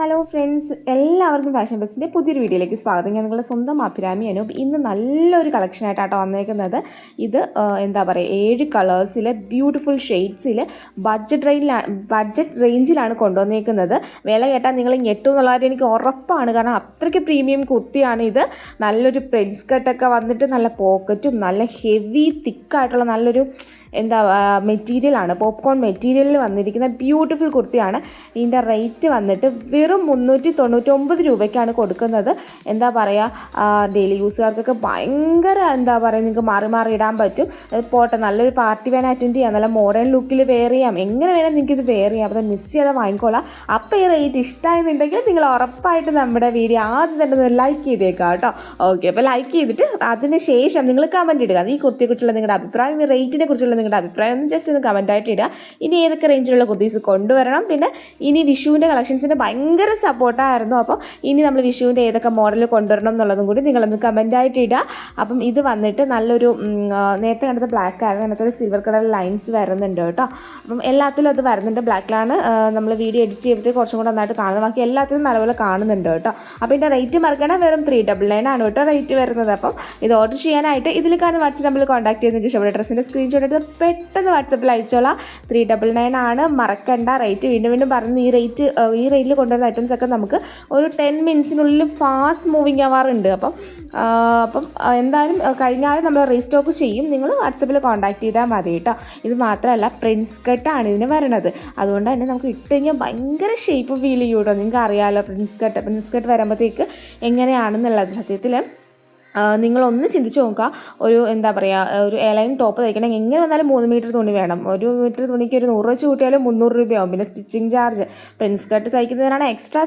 Hello friends, എല്ലാവർക്കും fashion ബസ്സിൻ്റെ പുതിയൊരു വീഡിയോയിലേക്ക് സ്വാഗതം. ഞാൻ നിങ്ങളുടെ സ്വന്തം അഭിരാമി അനൂപ്. ഇന്ന് നല്ലൊരു കളക്ഷനായിട്ടാണ് വന്നേക്കുന്നത്. ഇത് എന്താ പറയുക, 7 കളേഴ്സിൽ ബ്യൂട്ടിഫുൾ ഷെയ്ഡ്സിൽ ബഡ്ജറ്റ് റേഞ്ചിലാണ് കൊണ്ടുവന്നേക്കുന്നത്. വില കേട്ടാൽ നിങ്ങൾ ഞെട്ടും എന്നുള്ളത് എനിക്ക് ഉറപ്പാണ്. കാരണം അത്രയ്ക്ക് പ്രീമിയം കുർത്തിയാണ് ഇത്. നല്ലൊരു പ്രിൻസ് കട്ടൊക്കെ വന്നിട്ട് നല്ല പോക്കറ്റും നല്ല ഹെവി തിക്കായിട്ടുള്ള നല്ലൊരു മെറ്റീരിയലാണ്. പോപ്കോൺ മെറ്റീരിയലിൽ വന്നിരിക്കുന്ന ബ്യൂട്ടിഫുൾ കുർത്തിയാണ്. ഇതിൻ്റെ റേറ്റ് വന്നിട്ട് വെറും 399 രൂപയ്ക്കാണ് കൊടുക്കുന്നത്. എന്താ പറയുക, ഡെയിലി യൂസുകാർക്കൊക്കെ ഭയങ്കര നിങ്ങൾക്ക് മാറി മാറി ഇടാൻ പറ്റും. പോട്ടെ, നല്ലൊരു പാർട്ടി വേണം അറ്റൻഡ് ചെയ്യാം, നല്ല മോഡേൺ ലുക്കിൽ വെയർ ചെയ്യാം, എങ്ങനെ വേണം നിങ്ങൾക്ക് ഇത് വെയർ ചെയ്യാം. അപ്പോൾ മിസ് ചെയ്യാതെ വാങ്ങിക്കോളാം. അപ്പോൾ ഈ റേറ്റ് ഇഷ്ടമായെന്നുണ്ടെങ്കിൽ നിങ്ങൾ ഉറപ്പായിട്ട് നമ്മുടെ വീഡിയോ ആദ്യം തന്നെ ഒന്ന് ലൈക്ക് ചെയ്തേക്കാം കേട്ടോ. ഓക്കെ, അപ്പോൾ ലൈക്ക് ചെയ്തിട്ട് അതിന് ശേഷം നിങ്ങൾ കമൻറ്റ് ഇടുക. ഈ കുർത്തിയെക്കുറിച്ചുള്ള നിങ്ങളുടെ അഭിപ്രായം, ഈ റേറ്റിനെ കുറിച്ചുള്ള നിങ്ങളുടെ അഭിപ്രായം ഒന്ന് ജസ്റ്റ് ഒന്ന് കമൻറ്റായിട്ട് ഇടുക. ഇനി ഏതൊക്കെ റേഞ്ചിലുള്ള കുർത്തീസ് കൊണ്ടുവരണം, പിന്നെ ഇനി വിഷുവിൻ്റെ കളക്ഷൻസിന് ഭയങ്കര സപ്പോർട്ടായിരുന്നു. അപ്പോൾ ഇനി നമ്മൾ വിഷുവിൻ്റെ ഏതൊക്കെ മോഡൽ കൊണ്ടുവരണം എന്നുള്ളതും കൂടി നിങ്ങളൊന്ന് കമൻറ്റായിട്ട് ഇടുക. അപ്പം ഇത് വന്നിട്ട് നല്ലൊരു നേരത്തെ കണ്ടത് ബ്ലാക്ക് ആയിരുന്നു, അതിനകത്ത് ഒരു സിൽവർ കളർ ലൈൻസ് വരുന്നുണ്ട് കേട്ടോ. അപ്പം എല്ലാത്തിലും അത് വരുന്നുണ്ട്. ബ്ലാക്കിലാണ് നമ്മൾ വീഡിയോ എഡിറ്റ് ചെയ്തിട്ട് കുറച്ചും കൂടെ നന്നായിട്ട് കാണുന്നത്. ബാക്കി എല്ലാത്തിലും നല്ലപോലെ കാണുന്നുണ്ട് കേട്ടോ. അപ്പോൾ ഇതിൻ്റെ റേറ്റ് മറക്കണം, വെറും 399 ആണ് കേട്ടോ റേറ്റ് വരുന്നത്. അപ്പം ഇത് ഓർഡർ ചെയ്യാനായിട്ട് ഇതിൽ കാണുന്ന വാട്സ്ആപ്പ് നമ്പറിൽ കോൺടാക്ട് ചെയ്ത് നിങ്ങൾക്ക് ഇഷ്ടപ്പെട്ട ഡ്രസ്സിൻ്റെ സ്ക്രീൻഷോട്ട് എടുത്ത് പെട്ടെന്ന് വാട്സപ്പിൽ അയച്ചോളാം. 399 ആണ്, മറക്കണ്ട. റേറ്റ് വീണ്ടും പറയുന്നത് ഈ റേറ്റിൽ കൊണ്ടുവരുന്ന ഐറ്റംസ് ഒക്കെ നമുക്ക് ഒരു 10 മിനിറ്റ്സിനുള്ളിൽ ഫാസ്റ്റ് മൂവിങ് ആവാറുണ്ട്. അപ്പം എന്തായാലും കഴിഞ്ഞാലും നമ്മൾ റീസ്റ്റോക്ക് ചെയ്യും. നിങ്ങൾ വാട്സപ്പിൽ കോൺടാക്ട് ചെയ്താൽ മതി കേട്ടോ. ഇത് മാത്രമല്ല, പ്രിൻസ് കട്ടാണ് ഇതിന് വരണത്. അതുകൊണ്ട് തന്നെ നമുക്ക് ഇട്ട് കഴിഞ്ഞാൽ ഭയങ്കര ഷേപ്പ് ഫീൽ ചെയ്യും കേട്ടോ. നിങ്ങൾക്ക് അറിയാമല്ലോ പ്രിൻസ് കട്ട് വരുമ്പോഴത്തേക്ക് എങ്ങനെയാണെന്നുള്ളത്. സത്യത്തിൽ നിങ്ങളൊന്ന് ചിന്തിച്ച് നോക്കുക. ഒരു ഒരു എലൈൻ ടോപ്പ് തയ്ക്കണമെങ്കിൽ എങ്ങനെ വന്നാലും 3 മീറ്റർ തുണി വേണം. 1 മീറ്റർ തുണിക്ക് ഒരു 100 വെച്ച് കൂട്ടിയാലും 300 രൂപയാവും. പിന്നെ സ്റ്റിച്ചിങ് ചാർജ്, പ്രിൻസ് കട്ട് തയ്ക്കുന്നതിനാണ് എക്സ്ട്രാ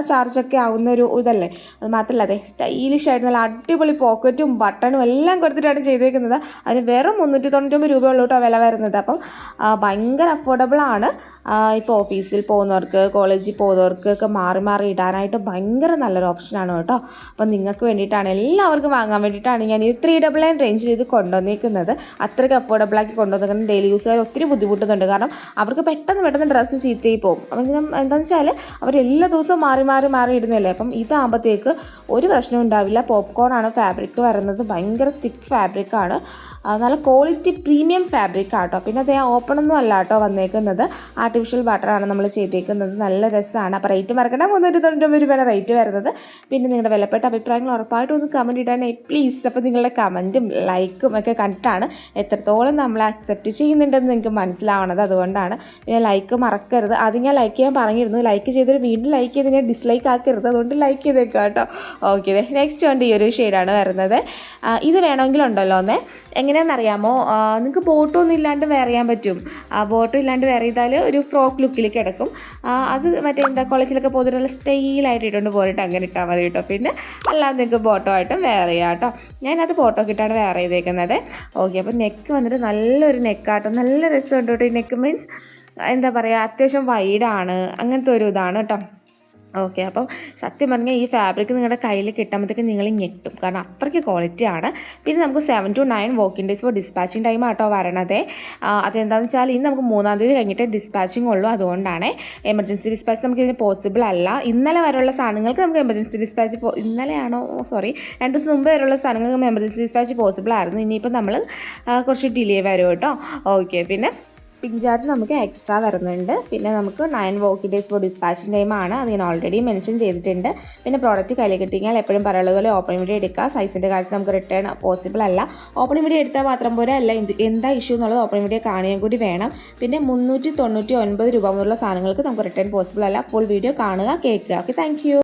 ചാർജൊക്കെ ആവുന്ന ഒരു ഇതല്ലേ. അത് മാത്രമല്ല, അതെ സ്റ്റൈലിഷ് ആയിട്ട് നല്ല അടിപൊളി പോക്കറ്റും ബട്ടണും എല്ലാം കൊടുത്തിട്ടാണ് ചെയ്തേക്കുന്നത്. അതിന് വെറും 399 രൂപ ഉള്ളൂ കേട്ടോ വില വരുന്നത്. അപ്പം ഭയങ്കര അഫോർഡബിളാണ്. ഇപ്പോൾ ഓഫീസിൽ പോകുന്നവർക്ക്, കോളേജിൽ പോകുന്നവർക്ക് ഒക്കെ മാറി ഇടാനായിട്ട് ഭയങ്കര നല്ലൊരു ഓപ്ഷനാണ് കേട്ടോ. അപ്പം നിങ്ങൾക്ക് വേണ്ടിയിട്ടാണ്, എല്ലാവർക്കും വാങ്ങാൻ വേണ്ടിയിട്ടാണ് ഞാൻ ഈ 399 റേഞ്ചിൽ ഇത് കൊണ്ടുവന്നിരിക്കുന്നത്. അത്രയ്ക്ക് അഫോർഡബിളാക്കി കൊണ്ടുവന്നിരിക്കുന്നത്. ഡെയിലി യൂസുകാർ ഒത്തിരി ബുദ്ധിമുട്ടുന്നുണ്ട്. കാരണം അവർക്ക് പെട്ടെന്ന് ഡ്രസ്സ് ചീത്തയായി പോകും. അപ്പം എന്താണെന്ന് വെച്ചാൽ അവർ എല്ലാ ദിവസവും മാറി ഇടുന്നില്ലേ. അപ്പം ഇതാകുമ്പോഴത്തേക്ക് ഒരു പ്രശ്നവും ഉണ്ടാവില്ല. പോപ്കോൺ ആണ് ഫാബ്രിക് വരുന്നത്. ഭയങ്കര തിക്ക് ഫാബ്രിക്കാണ്, നല്ല ക്വാളിറ്റി പ്രീമിയം ഫാബ്രിക് ആട്ടോ. പിന്നെ അതേ ഓപ്പണൊന്നും അല്ല കേട്ടോ വന്നേക്കുന്നത്. ആർട്ടിഫിഷ്യൽ ബട്ടറാണ് നമ്മൾ ചെയ്തേക്കുന്നത്. നല്ല രസമാണ്. അപ്പോൾ റേറ്റ് മറക്കണ്ട, 399 രൂപയാണ് റേറ്റ് വരുന്നത്. പിന്നെ നിങ്ങളുടെ വിലപ്പെട്ട അഭിപ്രായങ്ങൾ ഉറപ്പായിട്ടും ഒന്ന് കമൻറ്റ് ഇടാനേ പ്ലീസ്. അപ്പോൾ നിങ്ങളുടെ കമൻറ്റും ലൈക്കും ഒക്കെ കണ്ടിട്ടാണ് എത്രത്തോളം നമ്മൾ അക്സെപ്റ്റ് ചെയ്യുന്നുണ്ടെന്ന് നിങ്ങൾക്ക് മനസ്സിലാവണത്. അതുകൊണ്ടാണ്. പിന്നെ ലൈക്ക് മറക്കരുത്. ആദ്യം ഞാൻ ലൈക്ക് ചെയ്യാൻ പറഞ്ഞിരുന്നു. ലൈക്ക് ചെയ്തൊരു വീണ്ടും ലൈക്ക് ചെയ്ത് ഞാൻ ഡിസ്ലൈക്ക് ആക്കരുത്. അതുകൊണ്ട് ലൈക്ക് ചെയ്തേക്കുക കേട്ടോ. ഓക്കെ, നെക്സ്റ്റ് കൊണ്ട് ഈ ഒരു ഷെയ്ഡാണ് വരുന്നത്. ഇത് വേണമെങ്കിലുണ്ടല്ലോ എങ്ങനെയാണെന്നറിയാമോ, നിങ്ങൾക്ക് ബോട്ടൊന്നും ഇല്ലാണ്ട് വെയർ ചെയ്യാൻ പറ്റും. ബോട്ടം ഇല്ലാണ്ട് വെയർ ചെയ്താൽ ഒരു ഫ്രോക്ക് ലുക്കിൽ കിടക്കും. അത് കോളേജിലൊക്കെ പോകുന്നത് നല്ല സ്റ്റൈലായിട്ട് ഇട്ടുകൊണ്ട് പോയിട്ട് അങ്ങനെ ഇട്ടാൽ മതി കേട്ടോ. പിന്നെ അല്ലാതെ നിങ്ങൾക്ക് ബോട്ടോ ആയിട്ടും വെയർ ചെയ്യാം കേട്ടോ. ഞാനത് ബോട്ടോ ഇട്ടാണ് വെയർ ചെയ്തേക്കുന്നത്. ഓക്കെ, അപ്പോൾ നെക്ക് വന്നിട്ട് നല്ലൊരു നെക്കാട്ടോ. നല്ല രസമുണ്ട് കേട്ടോ. ഈ നെക്ക് മീൻസ് അത്യാവശ്യം വൈഡാണ്, അങ്ങനത്തെ ഒരു ഇതാണ് കേട്ടോ. ഓക്കെ, അപ്പം സത്യം പറഞ്ഞാൽ ഈ ഫാബ്രിക് നിങ്ങളുടെ കയ്യിൽ കിട്ടുമ്പോഴത്തേക്ക് നിങ്ങൾ ഞെട്ടും. കാരണം അത്രയ്ക്ക് ക്വാളിറ്റിയാണ്. പിന്നെ നമുക്ക് 7 to 9 working days for dispatching time auto വരണത്. അതെന്താണെന്ന് വെച്ചാൽ ഇനി നമുക്ക് 3-ാം തീയതി കഴിഞ്ഞിട്ട് ഡിസ്പാച്ചിങ് ഉള്ളൂ. അതുകൊണ്ടാണ് എമർജൻസി ഡിസ്പാച്ച് നമുക്ക് ഇതിന് പോസിബിൾ അല്ല. ഇന്നലെ വരെയുള്ള സാധനങ്ങൾക്ക് നമുക്ക് എമർജൻസി ഡിസ്പാച്ച് 2 ദിവസം മുമ്പ് വരെയുള്ള സാധനങ്ങൾക്ക് എമർജൻസി ഡിസ്പാച്ച് പോസിബിൾ ആയിരുന്നു. ഇനിയിപ്പോൾ നമ്മൾ കുറച്ച് ഡിലേ വരും കേട്ടോ. ഓക്കെ, പിന്നെ പിങ്ക് ചാർജ് നമുക്ക് എക്സ്ട്രാ വരുന്നുണ്ട്. പിന്നെ നമുക്ക് 9 വർക്കിംഗ് ഡേയ്സ് ഫോർ ഡിസ്പാച്ചിങ് ടൈമാണ്. അത് ഞാൻ ഓൾറെഡി മെൻഷൻ ചെയ്തിട്ടുണ്ട്. പിന്നെ പ്രോഡക്റ്റ് കയ്യിൽ കിട്ടിയാൽ എപ്പോഴും പറയുന്നത് പോലെ ഓപ്പൺ വീഡിയോ എടുക്കുക. സൈസിൻ്റെ കാര്യത്തിൽ നമുക്ക് റിട്ടേൺ പോസിബിൾ അല്ല. ഓപ്പൺ വീഡിയോ എടുത്താൽ മാത്രം പോലെ അല്ല, എന്താ ഇഷ്യൂ എന്നുള്ളത് ഓപ്പൺ വീഡിയോ കാണുകയും കൂടി വേണം. പിന്നെ 399 രൂപ മുതലുള്ള സാധനങ്ങൾക്ക് നമുക്ക് റിട്ടേൺ പോസിബിൾ അല്ല. ഫുൾ വീഡിയോ കാണുക, കേൾക്കുക. Okay, thank you.